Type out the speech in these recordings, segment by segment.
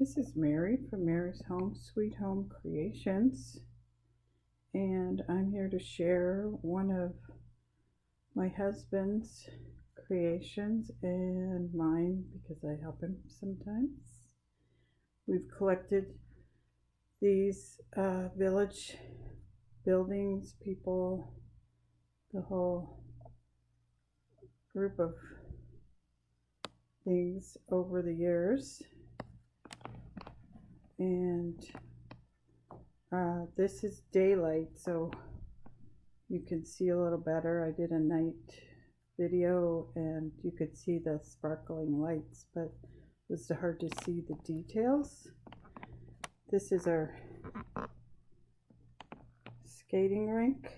This is Mary from Mary's Home Sweet Home Creations, and I'm here to share one of my husband's creations and mine because I help him sometimes. We've collected these village buildings, people, the whole group of things over the years. And this is daylight, so you can see a little better. I did a night video and you could see the sparkling lights, but it was hard to see the details. This is our skating rink.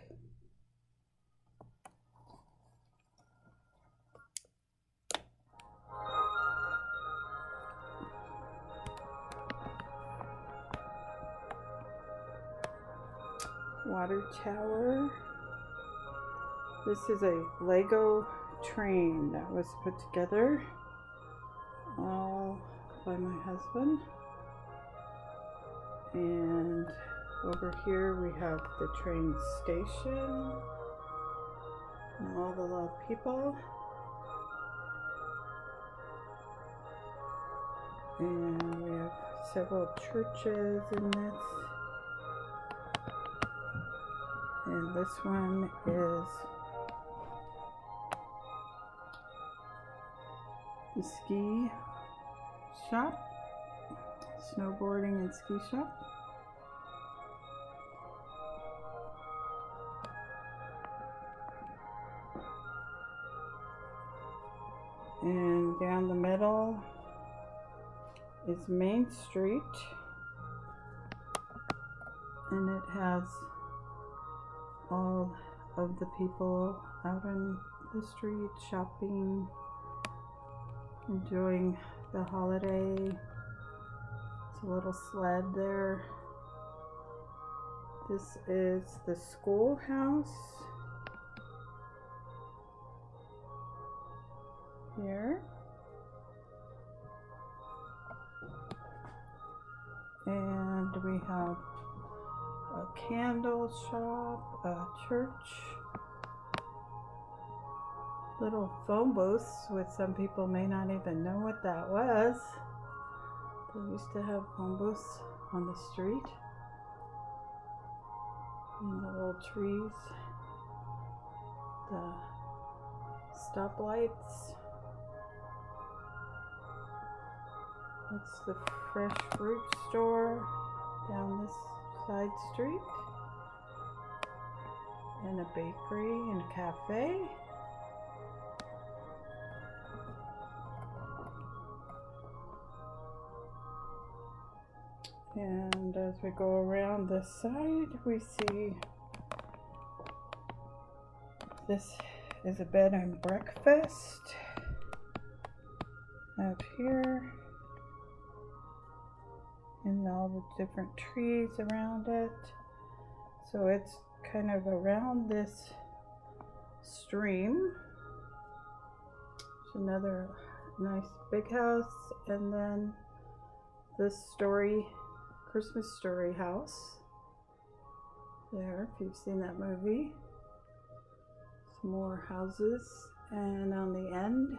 Water tower. This is a Lego train that was put together all by my husband. And over here we have the train station and all the little people. And we have several churches in this. And this one is the ski shop, snowboarding and ski shop. And down the middle is Main Street, and it has all of the people out in the street shopping, enjoying the holiday. It's a little sled there. This is the schoolhouse here. And we have a candle shop, a church, little phone booths, which some people may not even know what that was. They used to have phone booths on the street. And the little trees, the stoplights. That's the fresh fruit store down this side street, and a bakery and a cafe. And as we go around this side, we see this is a bed and breakfast out here. And all the different trees around it. So it's kind of around this stream. It's another nice big house, and then this Christmas Story house there, if you've seen that movie. Some more houses, and on the end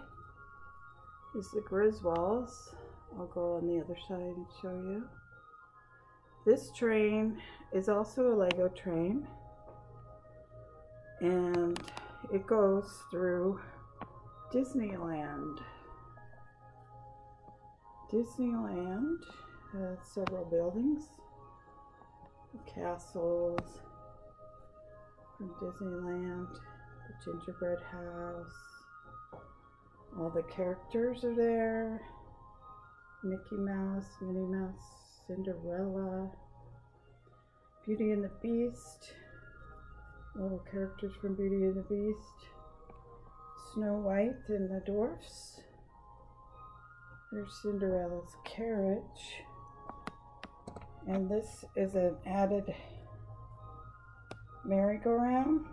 is the Griswolds. I'll go on the other side and show you. This train is also a Lego train, and it goes through Disneyland. Disneyland has several buildings, castles from Disneyland, the gingerbread house, all the characters are there. Mickey Mouse, Minnie Mouse, Cinderella, Beauty and the Beast, little characters from Beauty and the Beast, Snow White and the Dwarfs. There's Cinderella's carriage, and this is an added merry-go-round.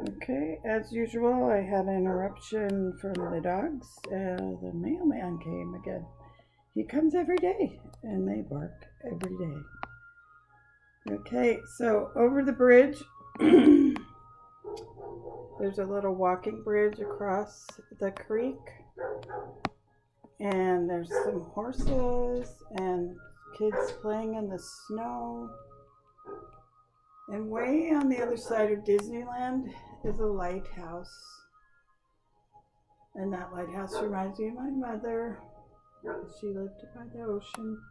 Okay, as usual, I had an interruption from the dogs. The mailman came again. He comes every day, and they bark every day. Okay, so over the bridge, there's a little walking bridge across the creek, and there's some horses and kids playing in the snow. And way on the other side of Disneyland is a lighthouse. And that lighthouse reminds me of my mother. She lived by the ocean,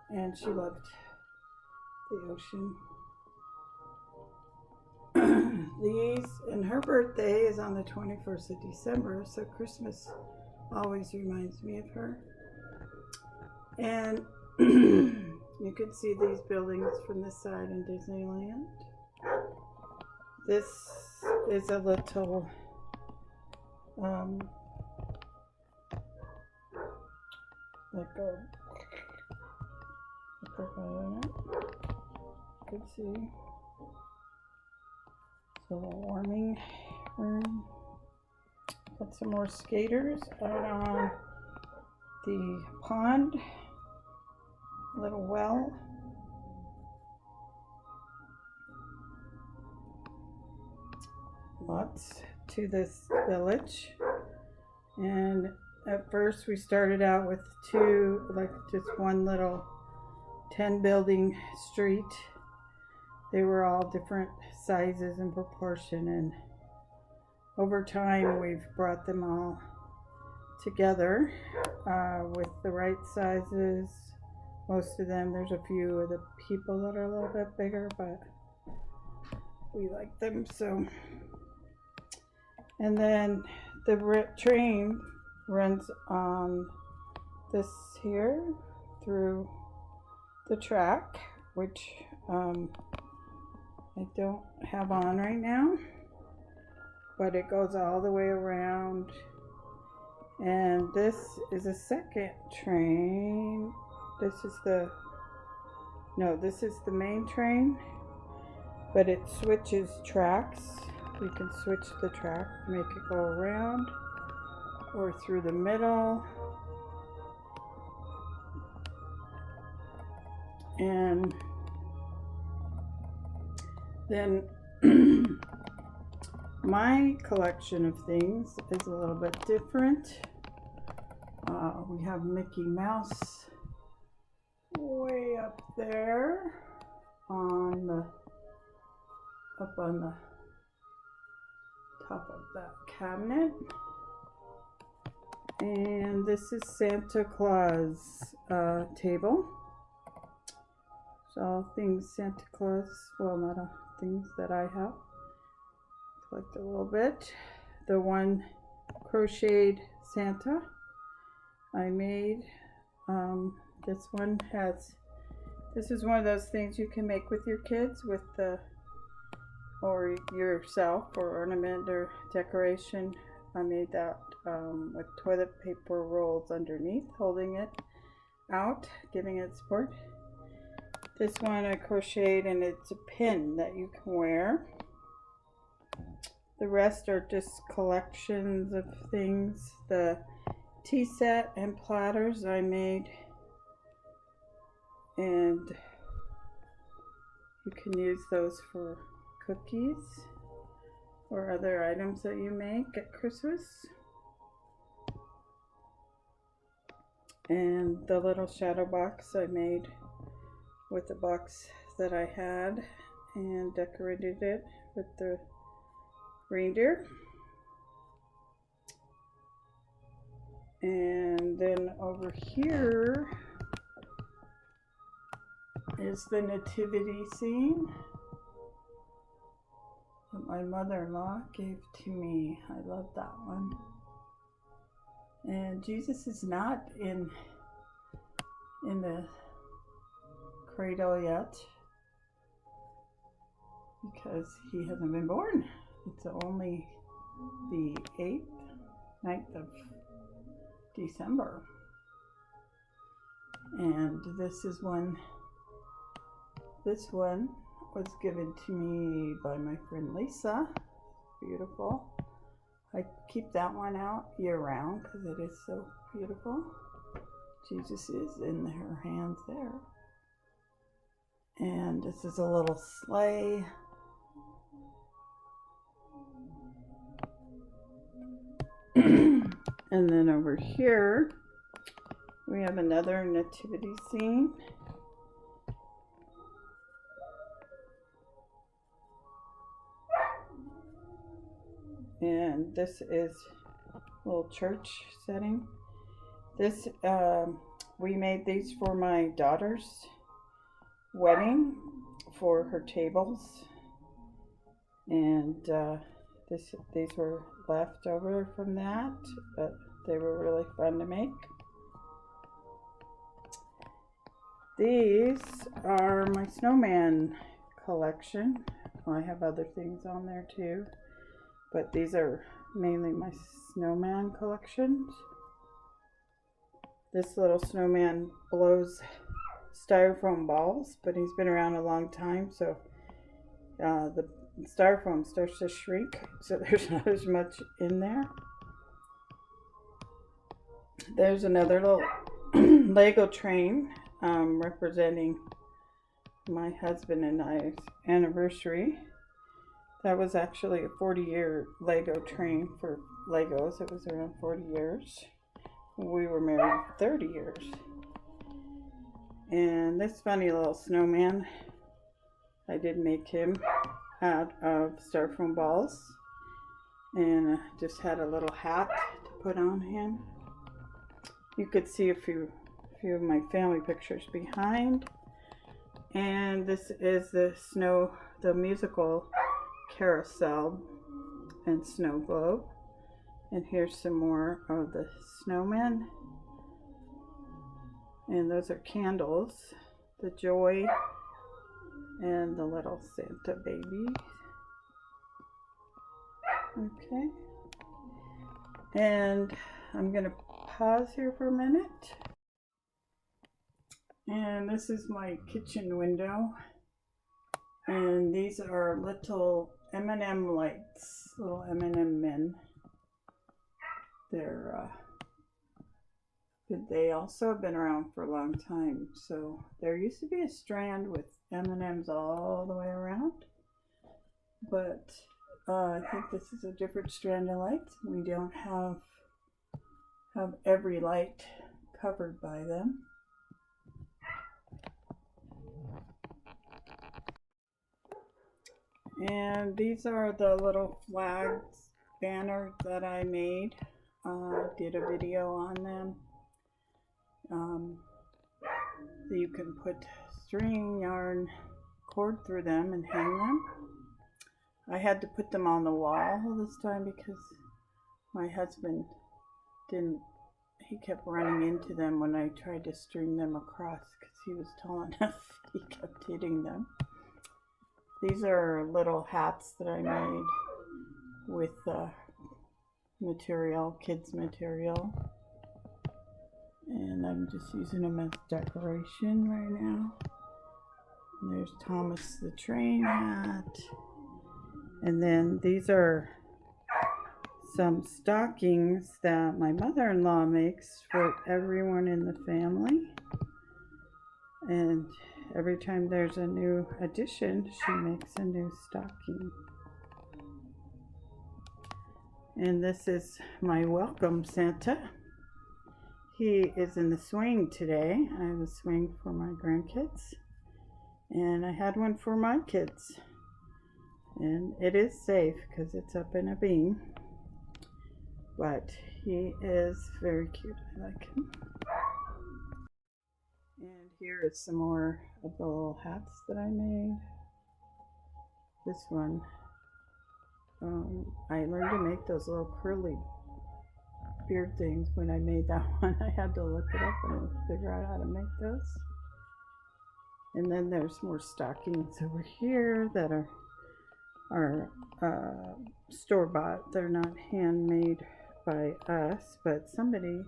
and she loved the ocean. And her birthday is on the 21st of December, so Christmas always reminds me of her. And you can see these buildings from this side in Disneyland. This is a little like a, you can see it's a little warming room. Got some more skaters out on the pond, little well. Lots to this village. And at first we started out with just one little 10 building street. They were all different sizes and proportion, and over time we've brought them all together with the right sizes. Most of them, there's a few of the people that are a little bit bigger, but we like them so. And then the train runs on this here through the track, which I don't have on right now, but it goes all the way around. And this is a second train. This is the main train, but it switches tracks. We can switch the track, make it go around or through the middle. And then my collection of things is a little bit different. We have Mickey Mouse way up there up on the top of that cabinet. And this is Santa Claus table. So all things Santa Claus, well, not all things that I have. Collect a little bit. The one crocheted Santa I made. This is one of those things you can make with your kids or yourself, or ornament or decoration. I made that with toilet paper rolls underneath, holding it out, giving it support. This one I crocheted, and it's a pin that you can wear. The rest are just collections of things. The tea set and platters I made, and you can use those for cookies or other items that you make at Christmas. And the little shadow box I made with the box that I had, and decorated it with the reindeer. And then over here is the nativity scene that my mother-in-law gave to me. I love that one. And Jesus is not in the cradle yet because he hasn't been born. It's only the 9th of December. And this one was given to me by my friend Lisa beautiful. I keep that one out year round because it is so beautiful. Jesus is in her hands there. And this is a little sleigh. And then over here, we have another nativity scene. And this is a little church setting. This, we made these for my daughter's wedding for her tables. And these were left over from that, but they were really fun to make. These are my snowman collection. Well, I have other things on there too, but these are mainly my snowman collections. This little snowman blows styrofoam balls, but he's been around a long time, so the styrofoam starts to shrink, so there's not as much in there. There's another little Lego train representing my husband and I's anniversary. That was actually a 40-year Lego train for Legos. It was around 40 years. We were married 30 years. And this funny little snowman, I did make him out of styrofoam balls, and just had a little hat to put on him. You could see a few of my family pictures behind. And this is the musical carousel and snow globe. And here's some more of the snowmen. And those are candles, the joy and the little Santa baby. Okay. And I'm going to pause here for a minute. And this is my kitchen window. And these are little M&M lights, little M&M men. They also have been around for a long time. So there used to be a strand with M&Ms all the way around. But I think this is a different strand of lights. We don't have every light covered by them. And these are the little flags, banners that I made. Did a video on them. You can put string, yarn, cord through them and hang them. I had to put them on the wall this time because my husband he kept running into them when I tried to string them across because he was tall enough. He kept hitting them. These are little hats that I made with material, kids material. And I'm just using them as decoration right now. And there's Thomas the Train hat. And then these are some stockings that my mother-in-law makes for everyone in the family. And every time there's a new addition, she makes a new stocking. And this is my welcome Santa. He is in the swing today. I have a swing for my grandkids. And I had one for my kids. And it is safe because it's up in a beam. But he is very cute. I like him. And here is some more of the little hats that I made. This one, I learned to make those little curly beard things when I made that one. I had to look it up and figure out how to make those. And then there's more stockings over here that are store-bought. They're not handmade by us, but somebody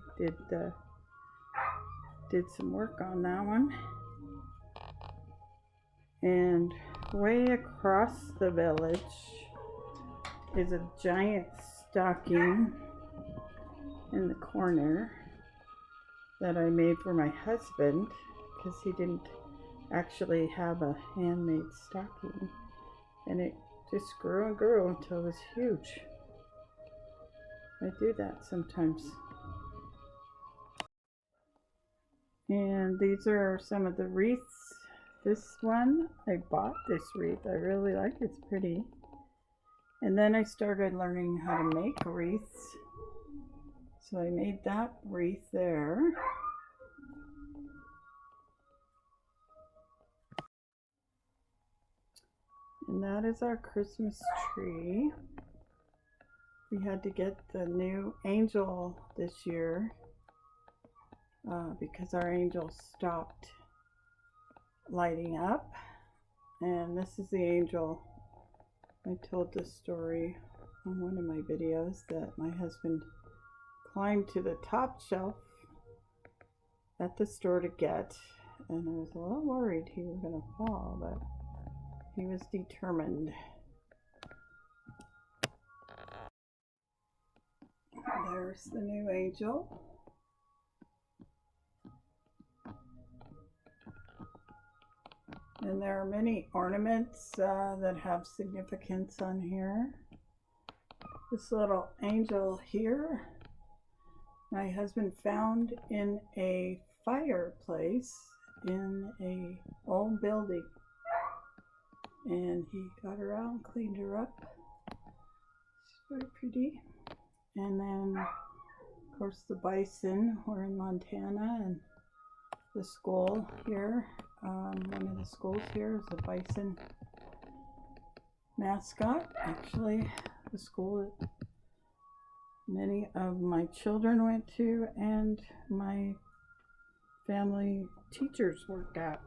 did some work on that one. And way across the village is a giant stocking in the corner that I made for my husband because he didn't actually have a handmade stocking, and it just grew and grew until it was huge. I do that sometimes. And these are some of the wreaths. This one, I bought this wreath. I really like it. It's pretty. And then I started learning how to make wreaths. So I made that wreath there. And that is our Christmas tree. We had to get the new angel this year because our angel stopped lighting up. And this is the angel. I told this story on one of my videos that my husband climbed to the top shelf at the store to get, and I was a little worried he was going to fall, but he was determined. There's the new angel. And there are many ornaments that have significance on here. This little angel here, my husband found in a fireplace in a old building. And he got her out and cleaned her up. She's very pretty. And then, of course, the bison. We're in Montana, and the school here, one of the schools here is a bison mascot. Actually, the school that many of my children went to and my family teachers worked at.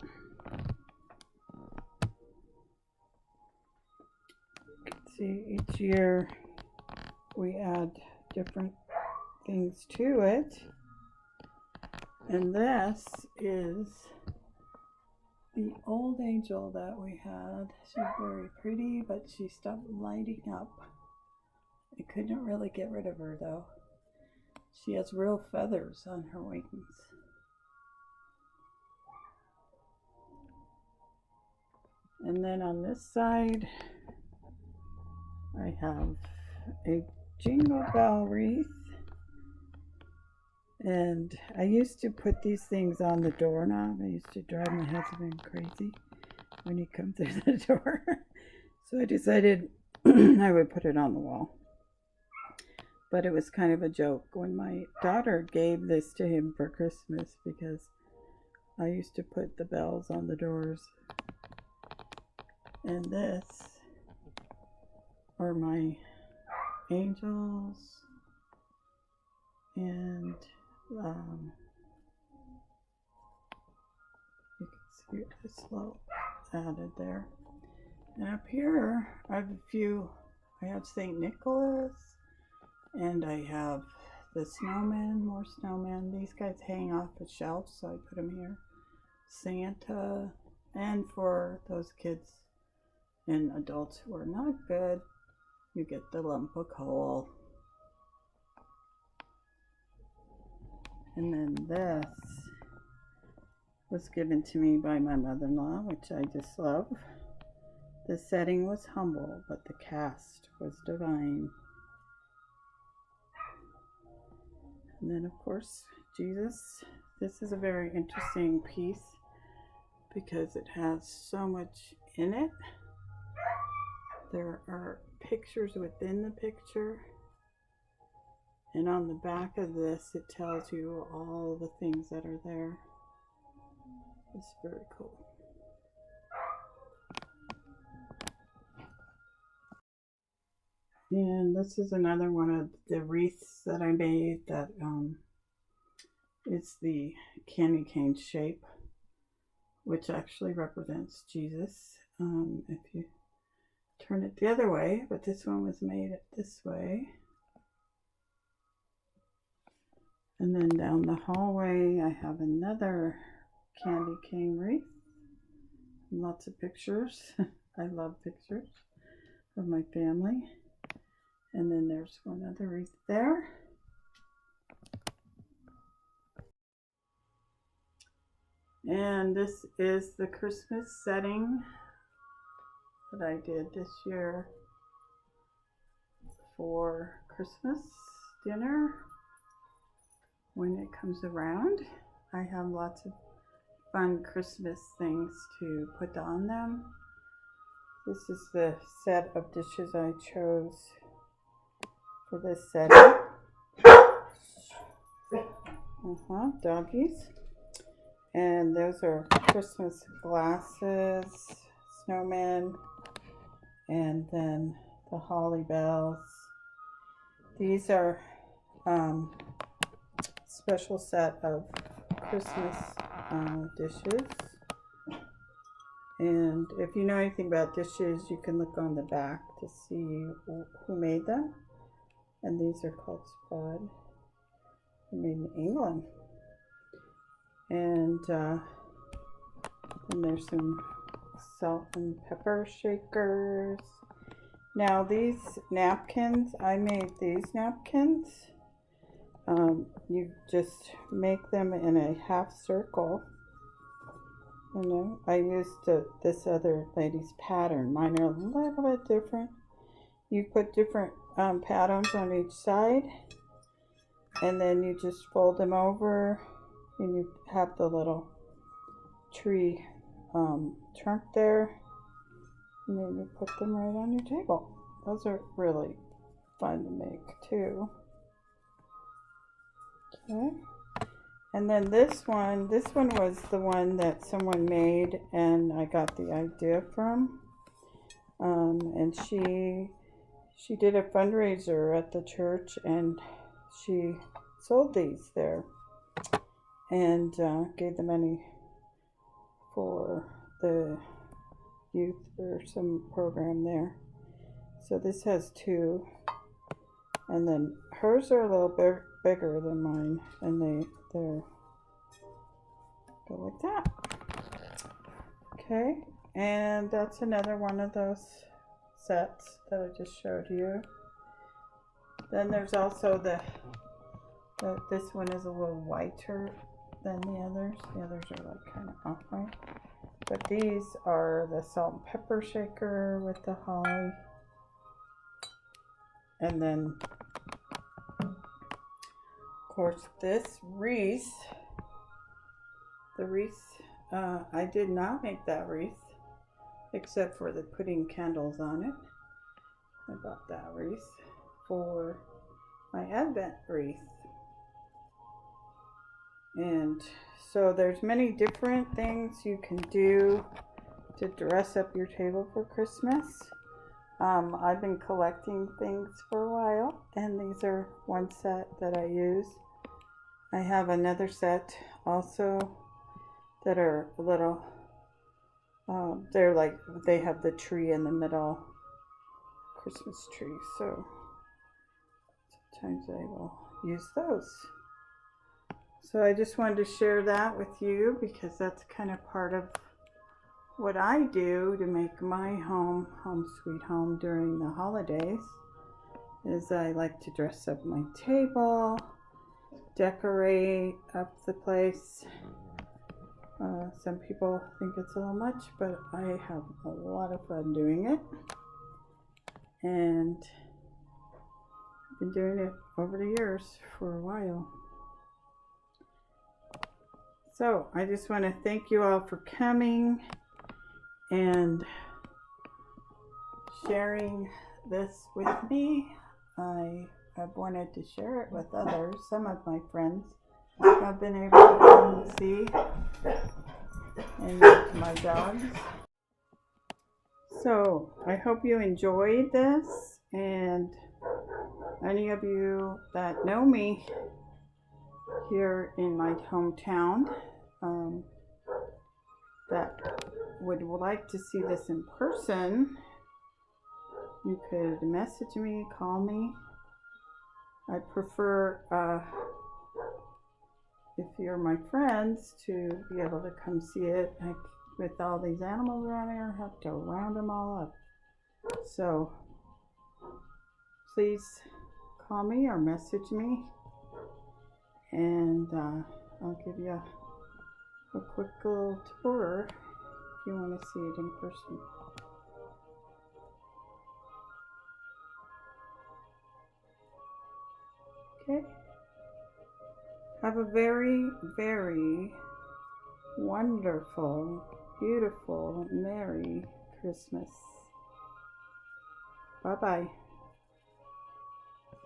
You can see each year we add different things to it. And this is the old angel that we had. She's very pretty, but she stopped lighting up. I couldn't really get rid of her though. She has real feathers on her wings. And then on this side, I have a jingle bell wreath. And I used to put these things on the doorknob. I used to drive my husband crazy when he come through the door. So I decided I would put it on the wall. But it was kind of a joke when my daughter gave this to him for Christmas, because I used to put the bells on the doors. And this are my angels, and you can see the slope added there. And up here I have a few. I have St. Nicholas, and I have the snowman, more snowmen. These guys hang off the shelf, so I put them here. Santa, and for those kids and adults who are not good, you get the lump of coal. And then this was given to me by my mother-in-law, which I just love. The setting was humble, but the cast was divine. And then, of course, Jesus. This is a very interesting piece because it has so much in it. There are pictures within the picture. And on the back of this, it tells you all the things that are there. It's very cool. And this is another one of the wreaths that I made that it's the candy cane shape, which actually represents Jesus. If you turn it the other way, but this one was made this way. And then down the hallway, I have another candy cane wreath. Lots of pictures. I love pictures of my family. And then there's one other wreath there. And this is the Christmas setting that I did this year for Christmas dinner when it comes around. I have lots of fun Christmas things to put on them. This is the set of dishes I chose for this setting. Doggies. And those are Christmas glasses, snowmen, and then the holly bells. These are special set of Christmas dishes. And if you know anything about dishes, you can look on the back to see who made them. And these are called Spud. They're made in England. And there's some salt and pepper shakers. Now these napkins, I made these napkins. You just make them in a half circle. You know, I used this other lady's pattern. Mine are a little bit different. You put different patterns on each side, and then you just fold them over, and you have the little tree trunk there, and then you put them right on your table. Those are really fun to make too. Okay. And then this one was the one that someone made and I got the idea from. And she did a fundraiser at the church and she sold these there and gave the money for the youth or some program there. So this has two, and then hers are a little bit bigger than mine, and they're go like that. Okay, and that's another one of those sets that I just showed you. Then there's also this one is a little whiter than the others. The others are like kind of off-white. But these are the salt and pepper shaker with the holly. And then, of course, this wreath. The wreath, I did not make that wreath, except for the putting candles on it. I bought that wreath for my Advent wreath. And so there's many different things you can do to dress up your table for Christmas. I've been collecting things for a while, and these are one set that I use. I have another set also that are a little, they're like, they have the tree in the middle, Christmas tree, so sometimes I will use those. So I just wanted to share that with you because that's kind of part of what I do to make my home sweet home during the holidays. Is I like to dress up my table, decorate up the place. Some people think it's a little much, but I have a lot of fun doing it. And I've been doing it over the years for a while. So I just want to thank you all for coming and sharing this with me. I have wanted to share it with others. Some of my friends have been able to come and see, and to my dogs. So I hope you enjoyed this, and any of you that know me here in my hometown that would like to see this in person, you could message me, call me. I prefer, if you're my friends, to be able to come see it. With all these animals around here, I have to round them all up. So please call me or message me, and I'll give you a quick little tour if you want to see it in person. Okay. Have a very, very wonderful, beautiful, Merry Christmas. Bye-bye.